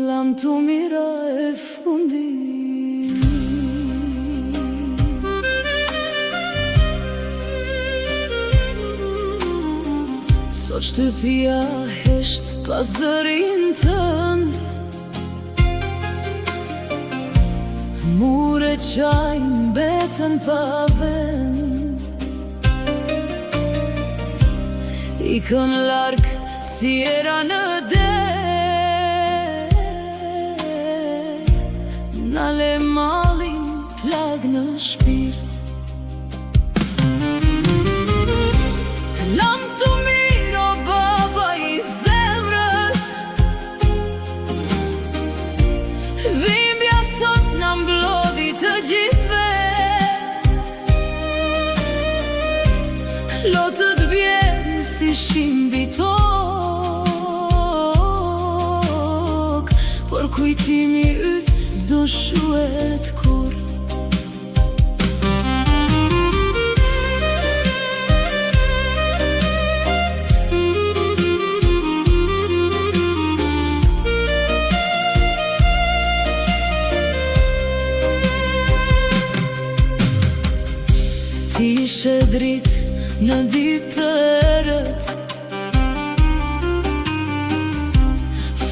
Lam të mira e fundi, sot shtypia hesht pa zërin tënd, mure qaj mbetën pa vend, ikën larg si era në det, nale malin plag në shpirt. Lam të mirë o baba i zemrës, dhimbja sot na mblodhi të gjithve, lotët bjen si shimbi tok, por kujtimi yt s'do shuhet kur. Ti ishe dritë në ditë të erët,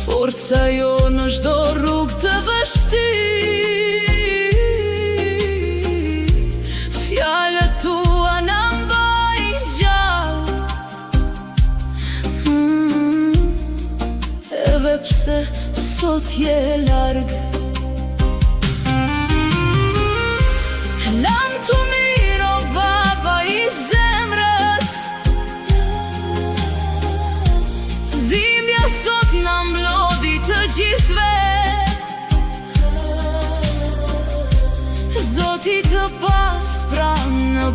forca jo në çdo rrugë të vështirë, fjalët tua na mbajnë gjallë, edhe pse sot je larg. Lam të mirë o baba i zemrës, dhimbja sot na mblodhi të gjithve, Zoti të past pranë në